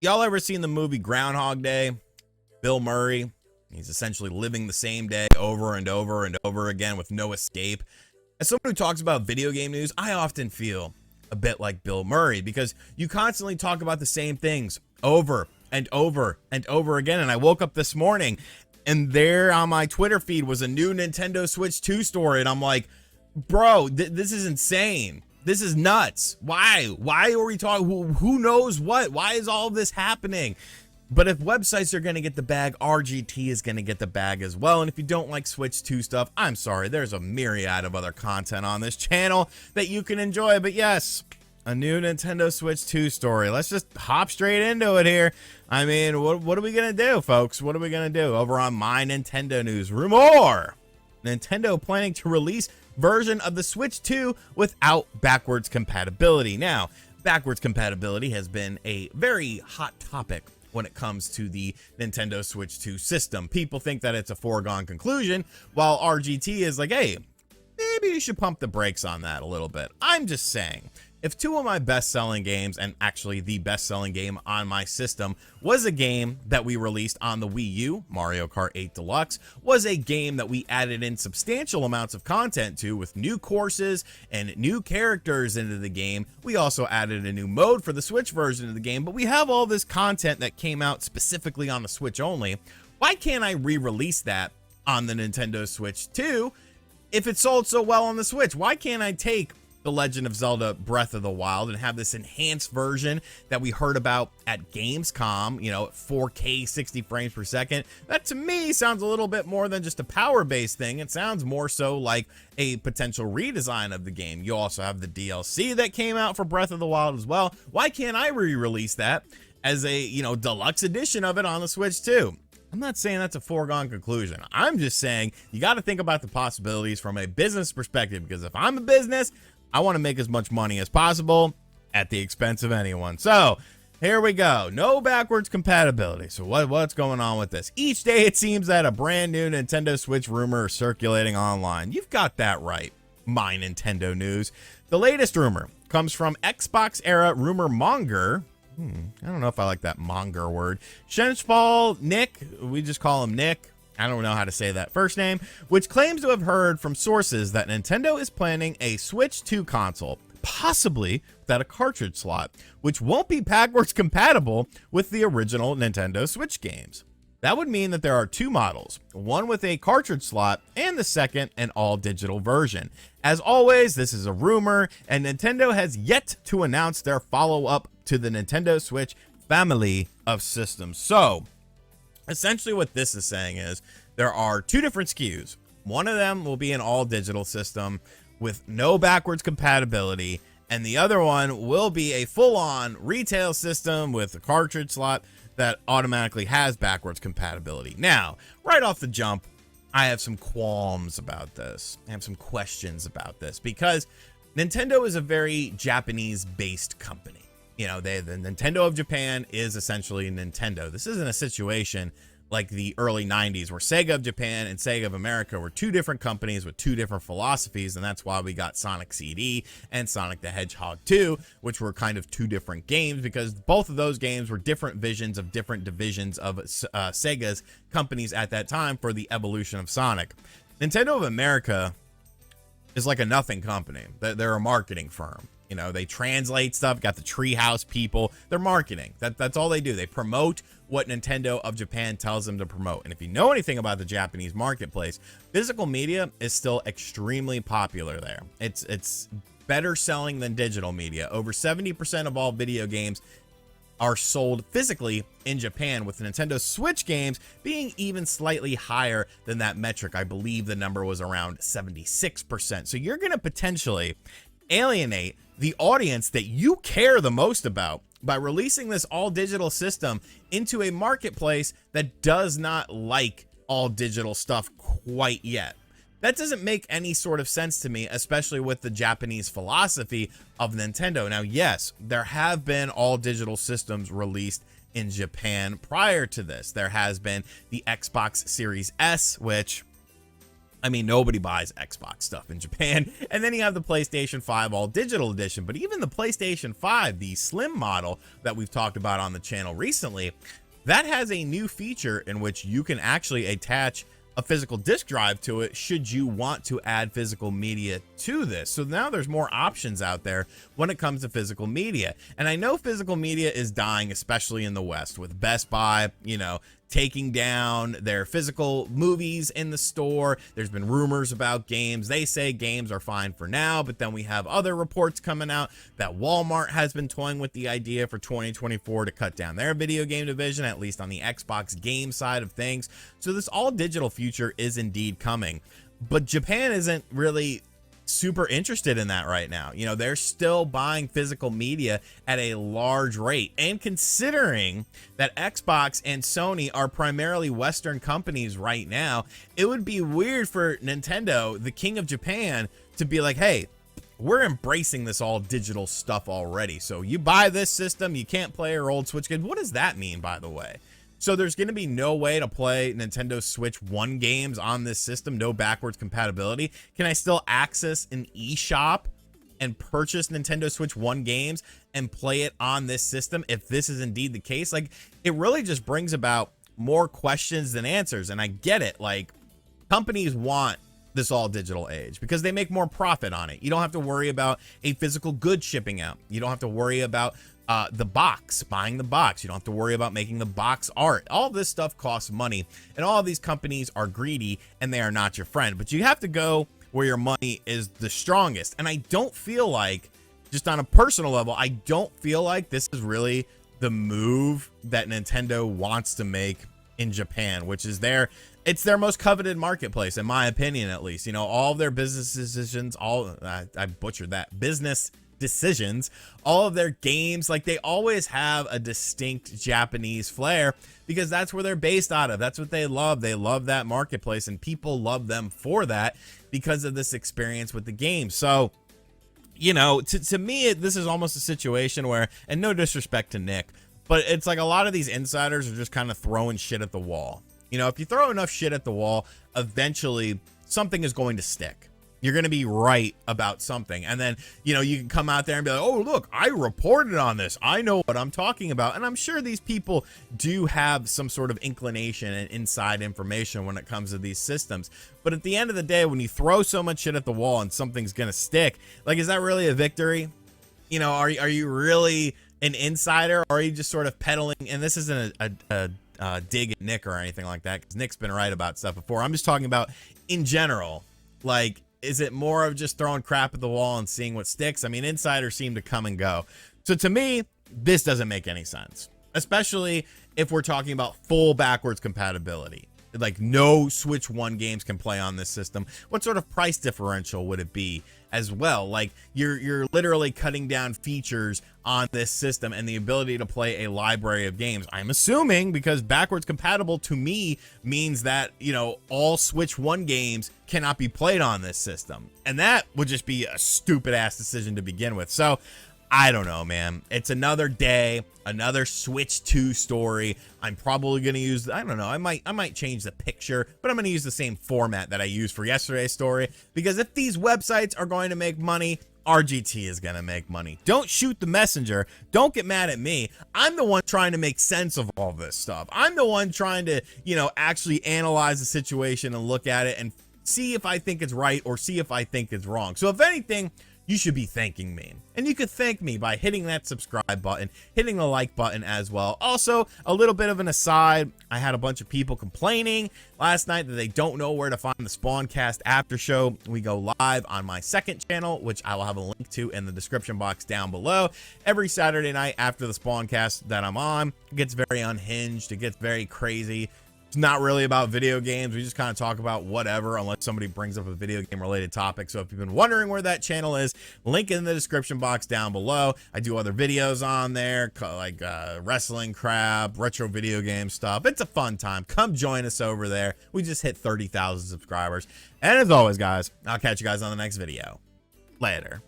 Y'all ever seen the movie Groundhog Day? Bill Murray, he's essentially living the same day over and over and over again with no escape. As someone who talks about video game news, I often feel a bit like Bill Murray because you constantly talk about the same things over and over and over again. And I woke up this morning and there on my Twitter feed was a new Nintendo Switch 2 story. And I'm like, bro, this is insane. This is nuts. Why are we talking? Who knows what? Why is all of this happening? But if websites are going to get the bag, RGT is going to get the bag as well. And if you don't like Switch 2 stuff, I'm sorry. There's a myriad of other content on this channel that you can enjoy. But yes, a new Nintendo Switch 2 story. Let's just hop straight into it here. I mean, what are we going to do, folks? What are we going to do? Over on My Nintendo News, rumor. Nintendo planning to release version of the Switch 2 without backwards compatibility. Now, backwards compatibility has been a very hot topic when it comes to the Nintendo Switch 2 system. People think that it's a foregone conclusion, while RGT is like, hey, maybe you should pump the brakes on that a little bit. I'm just saying, if two of my best-selling games, and actually the best-selling game on my system, was a game that we released on the Wii U, Mario Kart 8 Deluxe, was a game that we added in substantial amounts of content to with new courses and new characters into the game. We also added a new mode for the Switch version of the game, but we have all this content that came out specifically on the Switch only. Why can't I re-release that on the Nintendo Switch 2 if it sold so well on the Switch? Why can't I take The Legend of Zelda Breath of the Wild and have this enhanced version that we heard about at Gamescom, you know, 4K 60 frames per second? That to me sounds a little bit more than just a power-based thing. It sounds more so like a potential redesign of the game. You also have the DLC that came out for Breath of the Wild as well. Why can't I re-release that as a, you know, deluxe edition of it on the Switch too? I'm not saying that's a foregone conclusion. I'm just saying you got to think about the possibilities from a business perspective, because if I'm a business, I want to make as much money as possible at the expense of anyone. So here we go. No backwards compatibility. So what's going on with this? Each day it seems that a brand new Nintendo Switch rumor is circulating online. You've got that right. My Nintendo News. The latest rumor comes from Xbox era rumor monger. I don't know if I like that monger word. Shenspal Nick. We just call him Nick. I don't know how to say that first name, which claims to have heard from sources that Nintendo is planning a Switch 2 console, possibly without a cartridge slot, which won't be backwards compatible with the original Nintendo Switch games. That would mean that there are two models, one with a cartridge slot and the second an all-digital version. As always, this is a rumor, and Nintendo has yet to announce their follow-up to the Nintendo Switch family of systems. So, essentially what this is saying is there are two different SKUs. One of them will be an all-digital system with no backwards compatibility, and the other one will be a full-on retail system with a cartridge slot that automatically has backwards compatibility. Now, right off the jump, I have some qualms about this. I have some questions about this because Nintendo is a very Japanese-based company. You know, the Nintendo of Japan is essentially Nintendo. This isn't a situation like the early 90s where Sega of Japan and Sega of America were two different companies with two different philosophies, and that's why we got Sonic CD and Sonic the Hedgehog 2, which were kind of two different games because both of those games were different visions of different divisions of Sega's companies at that time for the evolution of Sonic. Nintendo of America is like a nothing company. They're a marketing firm. You know, they translate stuff, got the Treehouse people. They're marketing. That's all they do. They promote what Nintendo of Japan tells them to promote. And if you know anything about the Japanese marketplace, physical media is still extremely popular there. It's better selling than digital media. Over 70% of all video games are sold physically in Japan, with Nintendo Switch games being even slightly higher than that metric. I believe the number was around 76%. So you're going to potentially alienate the audience that you care the most about by releasing this all digital system into a marketplace that does not like all digital stuff quite yet. That doesn't make any sort of sense to me, especially with the Japanese philosophy of Nintendo. Now, yes, there have been all digital systems released in Japan prior to this. There has been the Xbox Series S, which I mean, nobody buys Xbox stuff in Japan. And then you have the PlayStation 5 all digital edition. But even the PlayStation 5, the slim model that we've talked about on the channel recently, that has a new feature in which you can actually attach a physical disk drive to it should you want to add physical media to this. So now there's more options out there when it comes to physical media. And I know physical media is dying, especially in the West, with Best Buy, you know, taking down their physical movies in the store. There's been rumors about games. They say games are fine for now, but then we have other reports coming out that Walmart has been toying with the idea for 2024 to cut down their video game division, at least on the Xbox game side of things. So this all digital future is indeed coming, but Japan isn't really super interested in that right now. You know, they're still buying physical media at a large rate, and considering that Xbox and Sony are primarily Western companies right now, it would be weird for Nintendo, the king of Japan, to be like, hey, we're embracing this all digital stuff already, so you buy this system, you can't play your old Switch games. What does that mean, by the way? So there's going to be no way to play Nintendo Switch 1 games on this system, no backwards compatibility. Can I still access an eShop and purchase Nintendo Switch 1 games and play it on this system if this is indeed the case? Like, it really just brings about more questions than answers. And I get it. Like, companies want this all digital age because they make more profit on it. You don't have to worry about a physical good shipping out. You don't have to worry about the box, buying the box. You don't have to worry about making the box art. All this stuff costs money, and all of these companies are greedy, and they are not your friend. But you have to go where your money is the strongest. And I don't feel like, just on a personal level, I don't feel like this is really the move that Nintendo wants to make in Japan, which is it's their most coveted marketplace, in my opinion, at least. You know, all of their business decisions, I butchered that, business decisions, all of their games, like, they always have a distinct Japanese flair because that's where they're based out of. That's what they love. They love that marketplace, and people love them for that because of this experience with the game. So, you know, to me, this is almost a situation where, and no disrespect to Nick, but it's like a lot of these insiders are just kind of throwing shit at the wall. You know, if you throw enough shit at the wall, eventually something is going to stick. You're going to be right about something. And then, you know, you can come out there and be like, oh, look, I reported on this. I know what I'm talking about. And I'm sure these people do have some sort of inclination and inside information when it comes to these systems. But at the end of the day, when you throw so much shit at the wall and something's going to stick, like, is that really a victory? You know, are you really an insider, or are you just sort of peddling? And this isn't a dig at Nick or anything like that, because Nick's been right about stuff before. I'm just talking about in general. Like, is it more of just throwing crap at the wall and seeing what sticks? I mean, insiders seem to come and go. So to me, this doesn't make any sense, especially if we're talking about full backwards compatibility. Like, no Switch 1 games can play on this system. What sort of price differential would it be as well? Like, you're literally cutting down features on this system and the ability to play a library of games. I'm assuming, because backwards compatible to me means that, you know, all Switch 1 games cannot be played on this system. And that would just be a stupid ass decision to begin with. So I don't know, man. It's another day, another Switch 2 story. I'm probably going to use, I don't know, I might change the picture, but I'm going to use the same format that I used for yesterday's story, because if these websites are going to make money, RGT is going to make money. Don't shoot the messenger. Don't get mad at me. I'm the one trying to make sense of all this stuff. I'm the one trying to, you know, actually analyze the situation and look at it and see if I think it's right or see if I think it's wrong. So if anything, you should be thanking me. And you could thank me by hitting that subscribe button, hitting the like button as well. Also, a little bit of an aside, I had a bunch of people complaining last night that they don't know where to find the Spawncast after show. We go live on my second channel, which I will have a link to in the description box down below. Every Saturday night after the Spawncast that I'm on, it gets very unhinged, it gets very crazy. It's not really about video games. We just kind of talk about whatever, unless somebody brings up a video game related topic. So if you've been wondering where that channel is, link in the description box down below. I do other videos on there, like wrestling crap, retro video game stuff. It's a fun time. Come join us over there. We just hit 30,000 subscribers. And as always, guys, I'll catch you guys on the next video. Later.